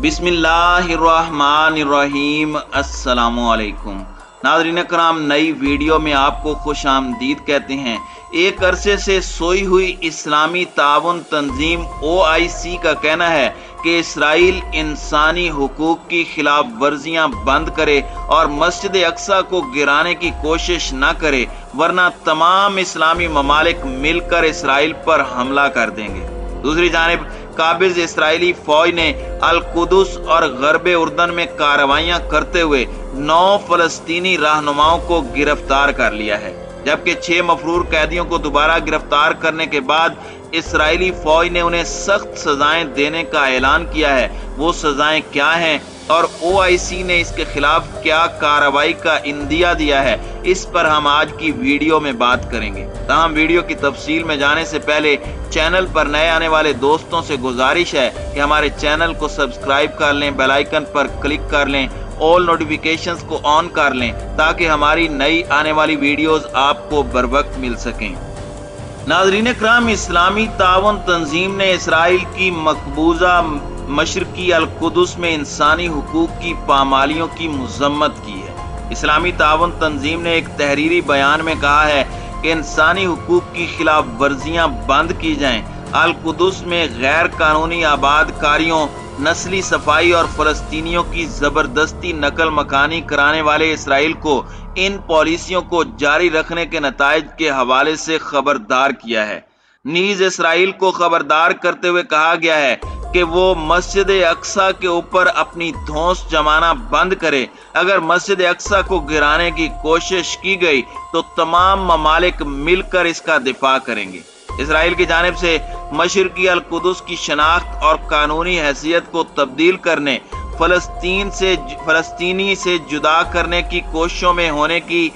बिस्मिल्लाहिर्रहमानिर्रहीम। अस्सलामुअलैकुम नाज़रीन कराम, नई वीडियो में आपको खुश आमदीद कहते हैं। एक अरसे से सोई हुई इस्लामी ताउन तंजीम OIC का कहना है कि इसराइल इंसानी हुकूक की खिलाफ वर्जियां बंद करे और मस्जिद अक्सा को गिराने की कोशिश न करे, वरना तमाम इस्लामी ममालिक मिलकर इसराइल पर हमला कर देंगे। दूसरी जानिब काबिज इसराइली फौज ने अल कुदस और गरबे उर्दन में कार्रवाइयां करते हुए 9 फलस्तीनी रहनुमाओं को गिरफ्तार कर लिया है, जबकि 6 मफरूर कैदियों को दोबारा गिरफ्तार करने के बाद इसराइली फौज ने उन्हें सख्त सजाएं देने का ऐलान किया है। वो सजाएं क्या हैं और OIC ने इसके खिलाफ क्या कार्रवाई का इंदिया दिया है, इस पर हम आज की वीडियो में बात करेंगे। तमाम वीडियो की तफसील में जाने से पहले चैनल पर नए आने वाले दोस्तों से गुजारिश है कि हमारे चैनल को सब्सक्राइब कर लें, बेल आइकन पर क्लिक कर लें, ऑल नोटिफिकेशंस को ऑन कर लें ताकि हमारी नई आने वाली वीडियोस आपको बर वक्त मिल सकें। नाज़रीन कराम, इस्लामी ताउन तंजीम ने इसराइल की मकबूजा मशरकी अल कुदस में इंसानी हुकूक की पामालियों की मजम्मत की है। इस्लामी ताउन तंजीम ने एक तहरीरी बयान में कहा है कि इंसानी हुकूक की खिलाफ वर्जियां बंद की जाएं। अल कुदस में गैर कानूनी आबादकारियों, नस्ली सफाई और फलस्तीनियों की जबरदस्ती नकल मकानी कराने वाले इसराइल को इन पॉलिसियों को जारी रखने के नताइज के हवाले से खबरदार किया है। नीज इसराइल को खबरदार करते हुए कहा गया है कि वो मस्जिद अक्सा के ऊपर अपनी धौंस जमाना बंद करे। अगर मस्जिद अक्सा को गिराने की कोशिश की गई तो तमाम ममालिक मिलकर इसका दिफा करेंगे। इसराइल की जानिब से मशरकी अल कुदस की शनाख्त और कानूनी हैसियत को तब्दील करने, फलस्तीनी से जुदा करने की कोशिशों में होने की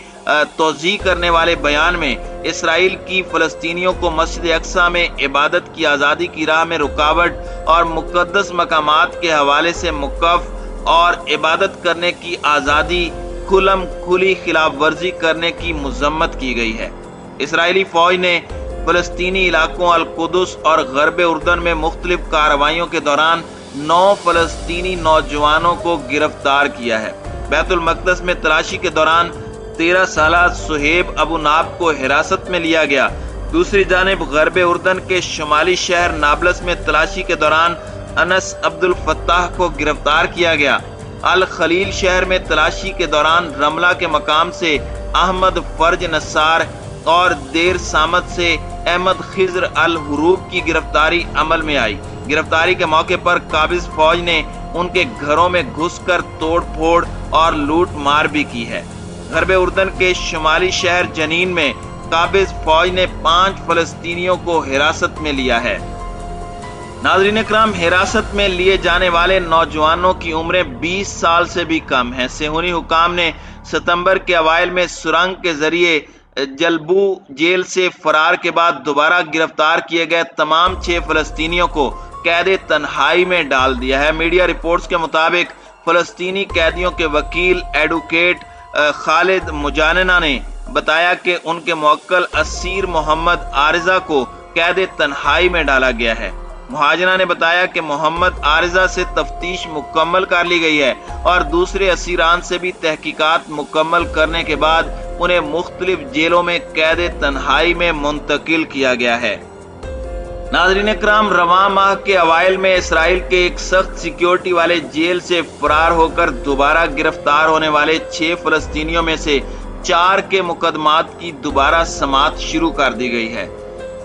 तोज़ी करने वाले बयान में इसराइल की फलस्तीनियों को मस्जिद अक्सा में इबादत की आज़ादी की राह में रुकावट और मुक़द्दस मकामात के हवाले से मुकफ़ और इबादत करने की आज़ादी खुलम खुली खिलाफ वर्जी करने की मजम्मत की गई है। इसराइली फौज ने फलस्तीनी इलाकों अल कुदस और गरबे उर्दन में मुख्तलिफ कार्रवाइयों के दौरान 9 फलस्तीनी नौजवानों को गिरफ्तार किया है। बैतुल मक़दस में तलाशी के दौरान 13 साला सुहेब अबू नाब को हिरासत में लिया गया। दूसरी जानिब गरबे उर्दन के शुमाली शहर नाबलस में तलाशी के दौरान अनस अब्दुल फत्ताह को गिरफ्तार किया गया। अल खलील शहर में तलाशी के दौरान रमला के मकाम से अहमद फर्ज नसार और देर सामत से अहमद खिज्र अल हुरूब की गिरफ्तारी अमल में आई। गिरफ्तारी के मौके पर काबिज फौज ने उनके घरों में घुसकर तोड़ फोड़ और लूट मार भी की है। गरबे उर्दन के शुमाली शहर जनीन में काबिज फौज ने 5 फलस्तीनियों को हिरासत में लिया है। नाज़रीन कराम, हिरासत में लिए जाने वाले नौजवानों की उम्रें 20 साल से भी कम हैं। सेहूनी हुकाम ने सितंबर के अवाइल में सुरंग के जरिए जलबू जेल से फरार के बाद दोबारा गिरफ्तार किए गए तमाम 6 फलस्तीनियों को कैद तन्हाई में डाल दिया है। मीडिया रिपोर्ट्स के मुताबिक फलस्तीनी कैदियों के वकील एडवोकेट खालिद मुजानना ने बताया कि उनके मुवक्किल असीर मोहम्मद आरिजा को कैद तन्हाई में डाला गया है। मुहाजना ने बताया कि मोहम्मद आरिजा से तफ्तीश मुकम्मल कर ली गई है और दूसरे असीरान से भी तहकीकात मुकम्मल करने के बाद उन्हें मुख्तलिफ जेलों में कैद तन्हाई में मुंतकिल किया गया है। नाज़रीन कराम, रवां माह के अवाइल में इसराइल के एक सख्त सिक्योरिटी वाले जेल से फरार होकर दोबारा गिरफ्तार होने वाले 6 फलस्तीनियों में से 4 के मुकदमात की दोबारा समाअत शुरू कर दी गई है।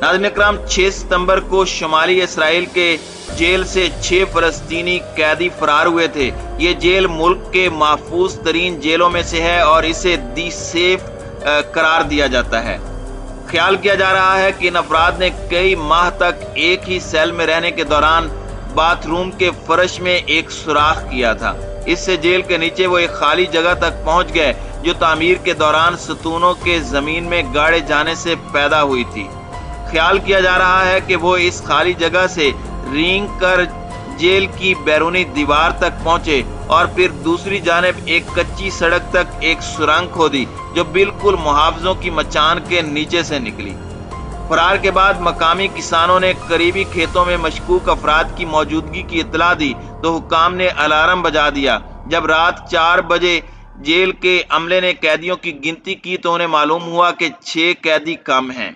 नाज़रीन कराम, 6 सितंबर को शुमाली इसराइल के जेल से 6 फलस्तीनी कैदी फरार हुए थे। ये जेल मुल्क के महफूज तरीन जेलों में से है और इसे दी सेफ करार दिया जाता है। ख्याल किया जा रहा है कि इन अफराद ने कई माह तक एक ही सेल में रहने के दौरान बाथरूम के फर्श में एक सुराख किया था। इससे जेल के नीचे वो एक खाली जगह तक पहुंच गए जो तामीर के दौरान सतूनों के जमीन में गाड़े जाने से पैदा हुई थी। ख्याल किया जा रहा है कि वो इस खाली जगह से रेंग कर जेल की बैरूनी दीवार तक पहुंचे और फिर दूसरी जानिब एक कच्ची सड़क तक एक सुरंग खोदी जो बिल्कुल मुहावजों की मचान के नीचे से निकली। फरार के बाद मकामी किसानों ने करीबी खेतों में मशकूक अफराद की मौजूदगी की इत्तला दी تو حکام نے الارم بجا دیا۔ جب رات 4 بجے جیل کے عملے نے قیدیوں کی گنتی کی تو انہیں معلوم ہوا کہ 6 قیدی کم ہیں۔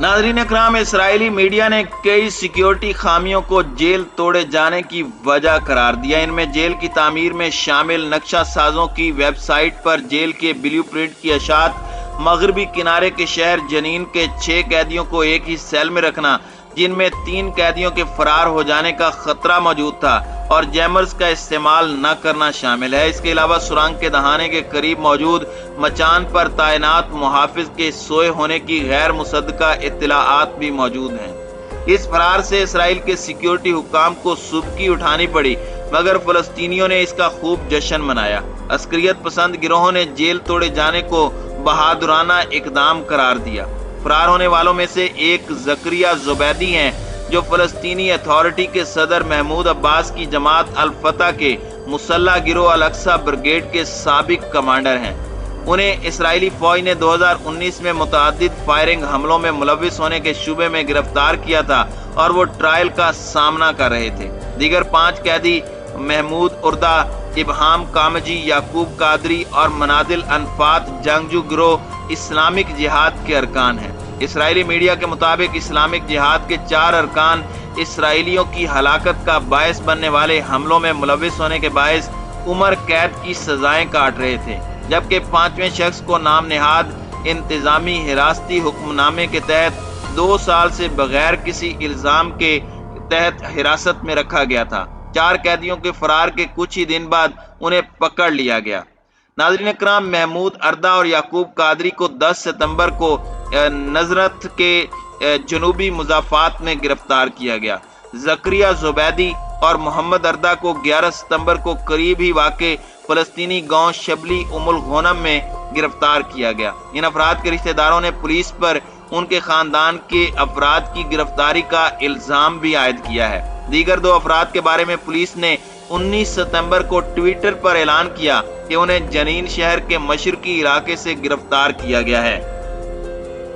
ناظرین اکرام، اسرائیلی میڈیا نے کئی سیکیورٹی خامیوں کو جیل توڑے جانے کی وجہ قرار دیا۔ ان میں جیل کی تعمیر میں شامل نقشہ سازوں کی ویب سائٹ پر جیل کے بلیو پرنٹ کی اشاعت، مغربی کنارے کے شہر جنین کے 6 قیدیوں کو ایک ہی سیل میں رکھنا، جن میں 3 قیدیوں کے فرار ہو جانے کا خطرہ موجود تھا، اور جیمرز کا استعمال نہ کرنا شامل ہے۔ اس کے علاوہ سرنگ کے دہانے کے قریب موجود مچان پر تعینات محافظ کے سوئے ہونے کی غیر مصدقہ اطلاعات بھی موجود ہیں۔ اس فرار سے اسرائیل کے سیکیورٹی حکام کو سبکی اٹھانی پڑی، مگر فلسطینیوں نے اس کا خوب جشن منایا۔ عسکریت پسند گروہوں نے جیل توڑے جانے کو بہادرانہ اقدام قرار دیا۔ فرار ہونے والوں میں سے ایک زکریہ زبیدی ہیں، جو فلسطینی اتھارٹی کے صدر محمود عباس کی جماعت الفتح کے مسلح گروہ الاقصی بریگیڈ کے سابق کمانڈر ہیں۔ انہیں اسرائیلی فوج نے 2019 میں متعدد فائرنگ حملوں میں ملوث ہونے کے شبے میں گرفتار کیا تھا اور وہ ٹرائل کا سامنا کر رہے تھے۔ دیگر 5 قیدی محمود اردہ، ابہام کامجی، یعقوب قادری اور منادل انفات جنگجو گروہ اسلامک جہاد کے ارکان ہیں۔ اسرائیلی میڈیا کے مطابق اسلامک جہاد کے 4 ارکان اسرائیلیوں کی ہلاکت کا باعث بننے والے حملوں میں ملوث ہونے کے باعث عمر قید کی سزائیں کاٹ رہے تھے، جبکہ 5ویں شخص کو نام نہاد انتظامی حراستی حکم نامے کے تحت 2 سال سے بغیر کسی الزام کے تحت حراست میں رکھا گیا تھا۔ 4 قیدیوں کے فرار کے کچھ ہی دن بعد انہیں پکڑ لیا گیا۔ ناظرین اکرام، محمود اردہ اور یعقوب قادری کو 10 ستمبر کو نزرت کے جنوبی مضافات میں گرفتار کیا گیا۔ زکریہ زبیدی اور محمد اردہ کو 11 ستمبر کو قریب ہی واقع فلسطینی گاؤں شبلی ام الغنم میں گرفتار کیا گیا۔ ان افراد کے رشتہ داروں نے پولیس پر ان کے خاندان کے افراد کی گرفتاری کا الزام بھی عائد کیا ہے۔ دیگر 2 افراد کے بارے میں پولیس نے 19 ستمبر کو ٹویٹر پر اعلان کیا کہ انہیں جنین شہر کے مشرقی علاقے سے گرفتار کیا گیا ہے۔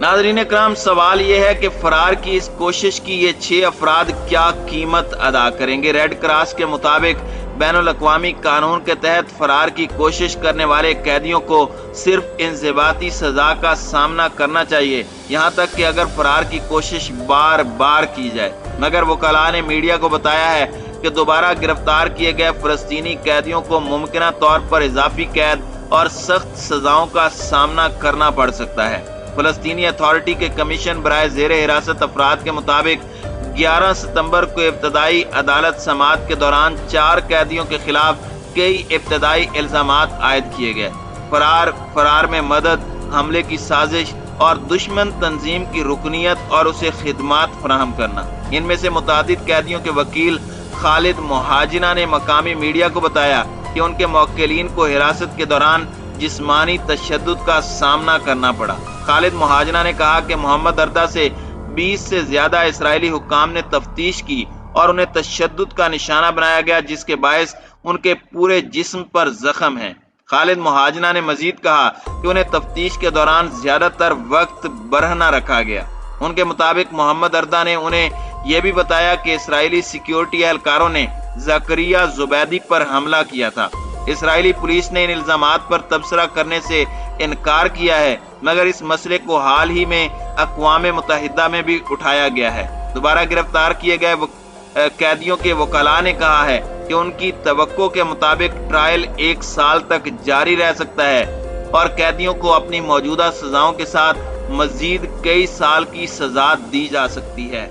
ناظرین اکرام، سوال یہ ہے کہ فرار کی اس کوشش کی یہ 6 افراد کیا قیمت ادا کریں گے؟ ریڈ کراس کے مطابق بین الاقوامی قانون کے تحت فرار کی کوشش کرنے والے قیدیوں کو صرف انضباطی سزا کا سامنا کرنا چاہیے، یہاں تک کہ اگر فرار کی کوشش بار بار کی جائے۔ مگر وکلاء نے میڈیا کو بتایا ہے کہ دوبارہ گرفتار کیے گئے فلسطینی قیدیوں کو ممکنہ طور پر اضافی قید اور سخت سزاؤں کا سامنا کرنا پڑ سکتا ہے۔ فلسطینی اتھارٹی کے کمیشن برائے زیر حراست افراد کے مطابق 11 ستمبر کو ابتدائی عدالت سماعت کے دوران 4 قیدیوں کے خلاف کئی ابتدائی الزامات عائد کیے گئے۔ فرار میں مدد، حملے کی سازش اور دشمن تنظیم کی رکنیت اور اسے خدمات فراہم کرنا۔ ان میں سے متعدد قیدیوں کے وکیل خالد مہاجنا نے مقامی میڈیا کو بتایا کہ ان کے موکلین کو حراست کے دوران جسمانی تشدد کا سامنا کرنا پڑا۔ خالد مہاجنا نے کہا کہ محمد اردہ سے 20 سے زیادہ اسرائیلی حکام نے تفتیش کی اور انہیں تشدد کا نشانہ بنایا گیا، جس کے باعث ان کے پورے جسم پر زخم ہیں۔ خالد مہاجنا نے مزید کہا کہ انہیں تفتیش کے دوران زیادہ تر وقت برہنہ رکھا گیا۔ ان کے مطابق محمد اردہ نے انہیں یہ بھی بتایا کہ اسرائیلی سیکیورٹی اہلکاروں نے زکریہ زبیدی پر حملہ کیا تھا۔ اسرائیلی پولیس نے ان الزامات پر تبصرہ کرنے سے انکار کیا ہے، مگر اس مسئلے کو حال ہی میں اقوام متحدہ میں بھی اٹھایا گیا ہے۔ دوبارہ گرفتار کیے گئے قیدیوں کے وکلاء نے کہا ہے کہ ان کی توقع کے مطابق ٹرائل 1 سال تک جاری رہ سکتا ہے اور قیدیوں کو اپنی موجودہ سزاؤں کے ساتھ مزید کئی سال کی سزا دی جا سکتی ہے۔